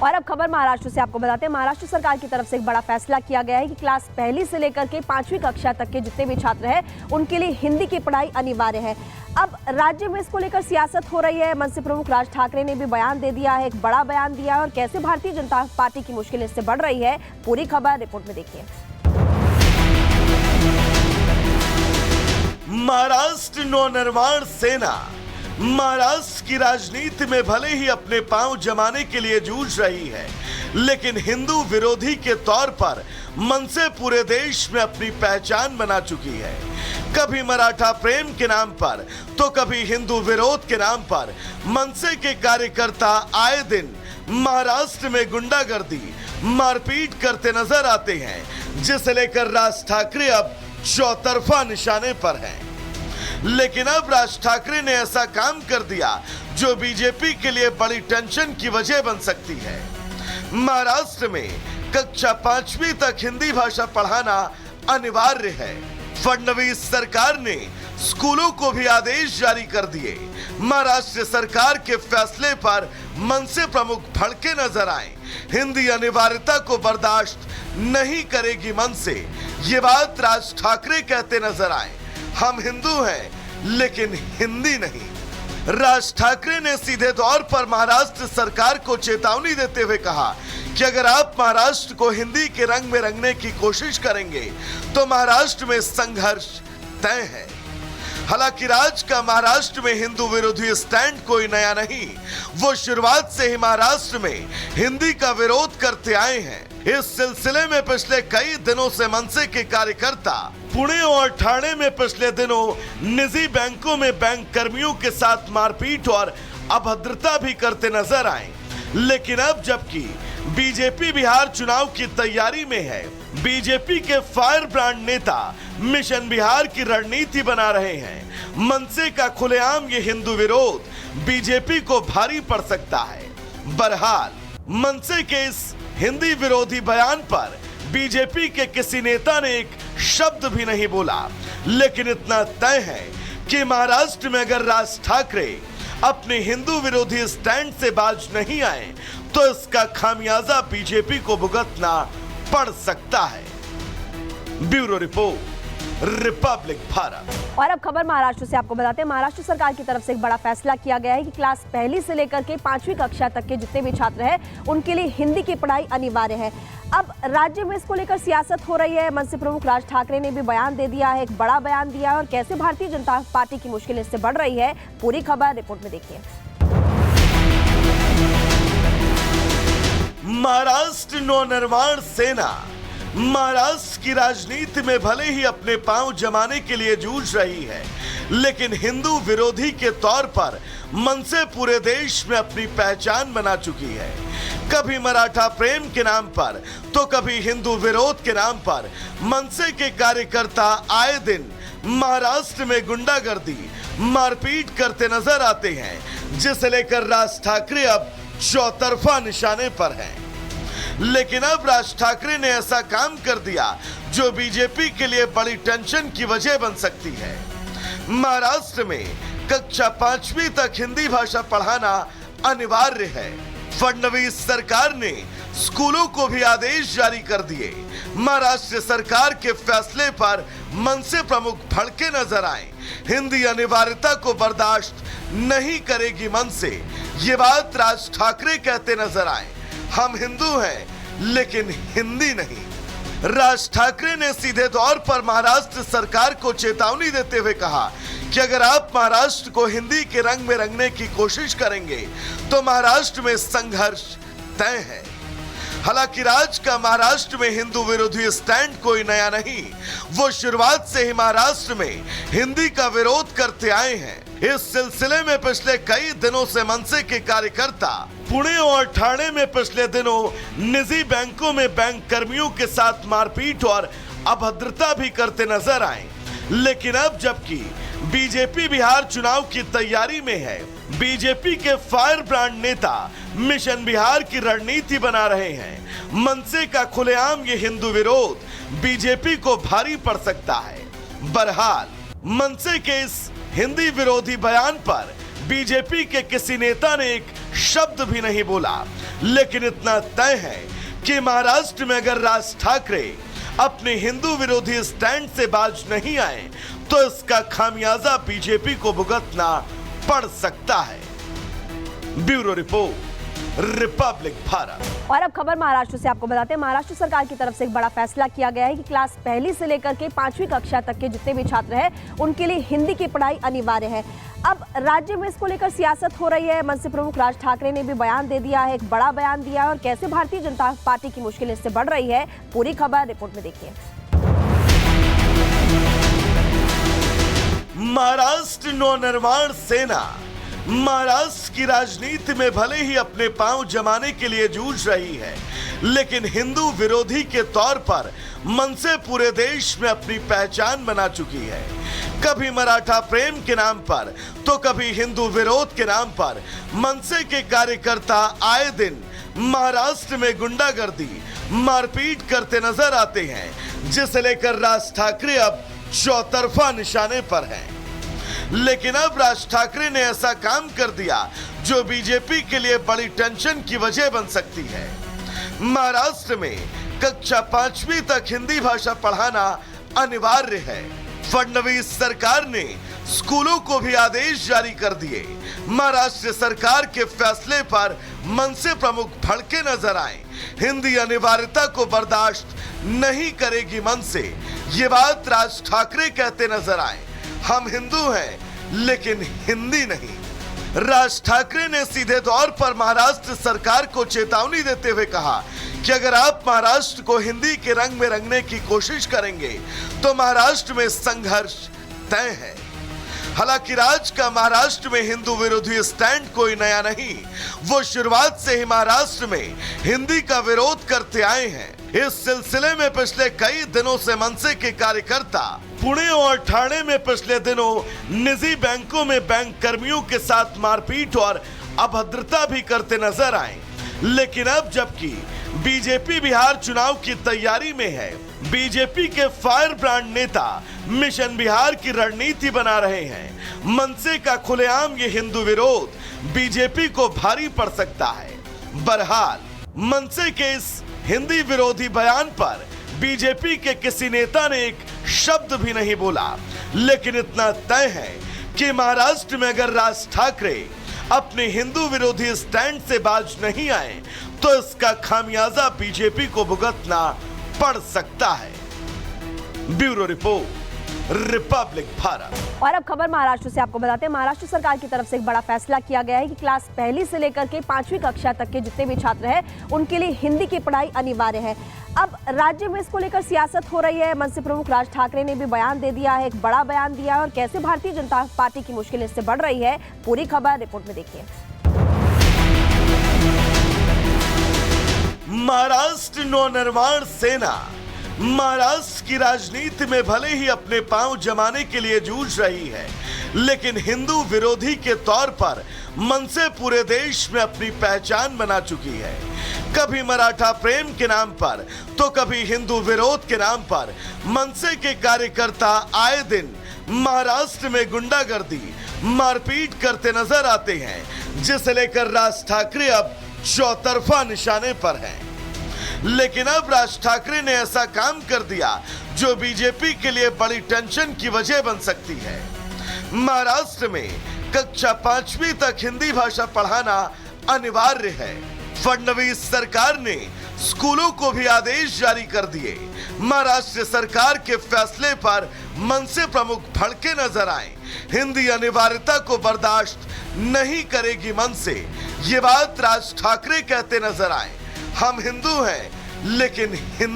और अब खबर महाराष्ट्र से। आपको बताते हैं महाराष्ट्र सरकार की तरफ से एक बड़ा फैसला किया गया है कि क्लास पहली से लेकर के 5वीं कक्षा तक के जितने भी छात्र हैं उनके लिए हिंदी की पढ़ाई अनिवार्य है। अब राज्य में इसको लेकर सियासत हो रही है। मनसे प्रमुख राज ठाकरे ने भी बयान दे दिया है, एक बड़ा बयान दिया है और कैसे भारतीय जनता पार्टी की मुश्किल इससे बढ़ रही है, पूरी खबर रिपोर्ट में देखिए। महाराष्ट्र नवनिर्माण सेना महाराष्ट्र की राजनीति में भले ही अपने पांव जमाने के लिए जूझ रही है, लेकिन हिंदू विरोधी के तौर पर मनसे पूरे देश में अपनी पहचान बना चुकी है। कभी मराठा प्रेम के नाम पर तो कभी हिंदू विरोध के नाम पर मनसे के कार्यकर्ता आए दिन महाराष्ट्र में गुंडागर्दी मारपीट करते नजर आते हैं, जिसे लेकर राज ठाकरे अब चौतरफा निशाने पर हैं। लेकिन अब राज ठाकरे ने ऐसा काम कर दिया जो बीजेपी के लिए बड़ी टेंशन की वजह बन सकती है। महाराष्ट्र में कक्षा 5वीं तक हिंदी भाषा पढ़ाना अनिवार्य है। फडणवीस सरकार ने स्कूलों को भी आदेश जारी कर दिए। महाराष्ट्र सरकार के फैसले पर मनसे प्रमुख भड़के नजर आए। हिंदी अनिवार्यता को बर्दाश्त नहीं करेगी मनसे, ये बात राज ठाकरे कहते नजर आए। हम हिंदू हैं लेकिन हिंदी नहीं। राज ठाकरे ने सीधे तौर पर महाराष्ट्र सरकार को चेतावनी देते हुए कहा कि अगर आप महाराष्ट्र को हिंदी के रंग में रंगने की कोशिश करेंगे तो महाराष्ट्र में संघर्ष तय है। हालांकि राज का महाराष्ट्र में हिंदू विरोधी स्टैंड कोई नया नहीं, वो शुरुआत से ही महाराष्ट्र में हिंदी का विरोध करते आए हैं। इस सिलसिले में पिछले कई दिनों से मनसे के कार्यकर्ता पुणे और ठाणे में पिछले दिनों निजी बैंकों में बैंक कर्मियों के साथ मारपीट और अभद्रता भी करते नजर आए। लेकिन अब जबकि बीजेपी बिहार चुनाव की तैयारी में है, बीजेपी के फायर ब्रांड नेता मिशन बिहार की रणनीति बना रहे हैं। मनसे का खुलेआम ये हिंदू विरोध बीजेपी को भारी पड़ सकता है। बहरहाल मनसे के इस हिंदी विरोधी बयान पर बीजेपी के किसी नेता ने एक शब्द भी नहीं बोला, लेकिन इतना तय है कि महाराष्ट्र में अगर राज ठाकरे अपने हिंदू विरोधी स्टैंड से बाज नहीं आए तो इसका खामियाजा बीजेपी को भुगतना पड़ सकता है। Bureau report, Republic Bharat. और अब खबर महाराष्ट्र से। आपको बताते हैं महाराष्ट्र सरकार की तरफ से एक बड़ा फैसला किया गया है कि क्लास पहली से लेकर के 5वीं कक्षा तक के जितने भी छात्र हैं उनके लिए हिंदी की पढ़ाई अनिवार्य है। अब राज्य में इसको लेकर सियासत हो रही है। मनसे प्रमुख राज ठाकरे ने भी बयान दे दिया है, एक बड़ा बयान दिया है और कैसे भारतीय जनता पार्टी की मुश्किल इससे बढ़ रही है, पूरी खबर रिपोर्ट में देखिए। महाराष्ट्र नवनिर्माण सेना महाराष्ट्र की राजनीति में भले ही अपने पांव जमाने के लिए जूझ रही है, लेकिन हिंदू विरोधी के तौर पर मनसे पूरे देश में अपनी पहचान बना चुकी है। कभी मराठा प्रेम के नाम पर तो कभी हिंदू विरोध के नाम पर मनसे के कार्यकर्ता आए दिन महाराष्ट्र में गुंडागर्दी मारपीट करते नजर आते हैं, जिसे लेकर राज ठाकरे अब चौतरफा निशाने पर हैं। लेकिन अब राज ठाकरे ने ऐसा काम कर दिया जो बीजेपी के लिए बड़ी टेंशन की वजह बन सकती है। महाराष्ट्र में कक्षा 5वीं तक हिंदी भाषा पढ़ाना अनिवार्य है। फडणवीस सरकार ने स्कूलों को भी आदेश जारी कर दिए। महाराष्ट्र सरकार के फैसले पर मनसे प्रमुख भड़के नजर आए। हिंदी अनिवार्यता को बर्दाश्त नहीं करेगी मनसे, ये बात राज ठाकरे कहते नजर आए। हम हिंदू हैं लेकिन हिंदी नहीं। राज ठाकरे ने सीधे तौर पर महाराष्ट्र सरकार को चेतावनी देते हुए कहा कि अगर आप महाराष्ट्र को हिंदी के रंग में रंगने की कोशिश करेंगे तो महाराष्ट्र में संघर्ष तय है। हालांकि राज का महाराष्ट्र में हिंदू विरोधी स्टैंड कोई नया नहीं, वो शुरुआत से ही महाराष्ट्र में हिंदी का विरोध करते आए हैं। इस सिलसिले में पिछले कई दिनों से मनसे के कार्यकर्ता पुणे और ठाणे में पिछले दिनों निजी बैंकों में बैंक कर्मियों के साथ मारपीट और अभद्रता भी करते नजर आए। लेकिन अब जबकि बीजेपी बिहार चुनाव की तैयारी में है, बीजेपी के फायर ब्रांड नेता मिशन बिहार की रणनीति बना रहे हैं। मनसे का खुलेआम ये हिंदू विरोध बीजेपी को भारी पड़ सकता है। बहरहाल मनसे के इस हिंदी विरोधी बयान पर बीजेपी के किसी नेता ने एक शब्द भी नहीं बोला, लेकिन इतना तय है कि महाराष्ट्र में अगर राज ठाकरे अपने हिंदू विरोधी स्टैंड से बाज नहीं आए तो इसका खामियाजा बीजेपी को भुगतना पड़ सकता है। Bureau report, Republic Bharat. और अब खबर महाराष्ट्र से आपको बताते हैं, महाराष्ट्र सरकार की तरफ से एक बड़ा फैसला किया गया है कि क्लास पहली से लेकर के 5वीं कक्षा तक के जितने भी छात्र हैं उनके लिए हिंदी की पढ़ाई अनिवार्य है। अब राज्य में इसको लेकर सियासत हो रही है। मनसे प्रमुख राज ठाकरे ने भी बयान दे दिया है, एक बड़ा बयान दिया है, और कैसे भारतीय जनता पार्टी की मुश्किल इससे बढ़ रही है, पूरी खबर रिपोर्ट में देखिए। महाराष्ट्र नवनिर्माण सेना महाराष्ट्र की राजनीति में भले ही अपने पांव जमाने के लिए जूझ रही है, लेकिन हिंदू विरोधी के तौर पर मनसे पूरे देश में अपनी पहचान बना चुकी है। कभी मराठा प्रेम के नाम पर तो कभी हिंदू विरोध के नाम पर मनसे के कार्यकर्ता आए दिन महाराष्ट्र में गुंडागर्दी, मारपीट करते नजर आते हैं, जिसे लेकर राज ठाकरे अब चौतरफा निशाने पर हैं। लेकिन अब राज ठाकरे ने ऐसा काम कर दिया जो बीजेपी के लिए बड़ी टेंशन की वजह बन सकती है। महाराष्ट्र में कक्षा 5वीं तक हिंदी भाषा पढ़ाना अनिवार्य है। फडणवीस सरकार ने स्कूलों को भी आदेश जारी कर दिए। महाराष्ट्र सरकार के फैसले पर मनसे प्रमुख भड़के नजर आए। हिंदी अनिवार्यता को बर्दाश्त नहीं करेगी मनसे, ये बात राज ठाकरे कहते नजर आए। हम हिंदू हैं लेकिन हिंदी नहीं। राज ठाकरे ने सीधे तौर पर महाराष्ट्र सरकार को चेतावनी देते हुए कहा कि अगर आप महाराष्ट्र को हिंदी के रंग में रंगने की कोशिश करेंगे तो महाराष्ट्र में संघर्ष तय है। हालांकि राज का महाराष्ट्र में हिंदू विरोधी स्टैंड कोई नया नहीं, वो शुरुआत से ही महाराष्ट्र में हिंदी का विरोध करते आए हैं। इस सिलसिले में पिछले कई दिनों से मनसे के कार्यकर्ता पुणे और ठाणे में पिछले दिनों निजी बैंकों में बैंक कर्मियों के साथ मारपीट और अभद्रता भी करते नजर आए। लेकिन अब जबकि बीजेपी बिहार चुनाव की तैयारी में है, बीजेपी के फायर ब्रांड नेता मिशन बिहार की रणनीति बना रहे हैं। मनसे का खुलेआम ये हिंदू विरोध बीजेपी को भारी पड़ सकता है। बहरहाल मनसे के इस हिंदी विरोधी बयान पर बीजेपी के किसी नेता ने एक शब्द भी नहीं बोला, लेकिन इतना तय है कि महाराष्ट्र में अगर राज ठाकरे अपने हिंदू विरोधी स्टैंड से बाज नहीं आए तो इसका खामियाजा बीजेपी को भुगतना पड़ सकता है। Bureau report, Republic Bharat. और अब खबर महाराष्ट्र से आपको बताते हैं, महाराष्ट्र सरकार की तरफ से एक बड़ा फैसला किया गया है कि क्लास पहली से लेकर के 5वीं कक्षा तक के जितने भी छात्र हैं उनके लिए हिंदी की पढ़ाई अनिवार्य है। अब राज्य में इसको लेकर सियासत हो रही है। मनसे प्रमुख राज ठाकरे ने भी बयान दे दिया है, एक बड़ा बयान दिया है, और कैसे भारतीय जनता पार्टी की मुश्किल इससे बढ़ रही है, पूरी खबर रिपोर्ट में देखिए। महाराष्ट्र नवनिर्माण सेना महाराष्ट्र की राजनीति में भले ही अपने पांव जमाने के लिए जूझ रही है, लेकिन हिंदू विरोधी के तौर पर मनसे पूरे देश में अपनी पहचान बना चुकी है। कभी मराठा प्रेम के नाम पर तो कभी हिंदू विरोध के नाम पर मनसे के कार्यकर्ता आए दिन महाराष्ट्र में गुंडागर्दी, मारपीट करते नजर आते हैं, जिसे लेकर राज ठाकरे अब चौतरफा निशाने पर हैं। लेकिन अब राज ठाकरे ने ऐसा काम कर दिया जो बीजेपी के लिए बड़ी टेंशन की वजह बन सकती है। महाराष्ट्र में कक्षा 5वीं तक हिंदी भाषा पढ़ाना अनिवार्य है। फडणवीस सरकार ने स्कूलों को भी आदेश जारी कर दिए। महाराष्ट्र सरकार के फैसले पर मनसे प्रमुख भड़के नजर आए। हिंदी अनिवार्यता को बर्दाश्त नहीं करेगी मनसे, ये बात राज ठाकरे कहते नजर आए। हम हिंदू हैं लेकिन हिंदी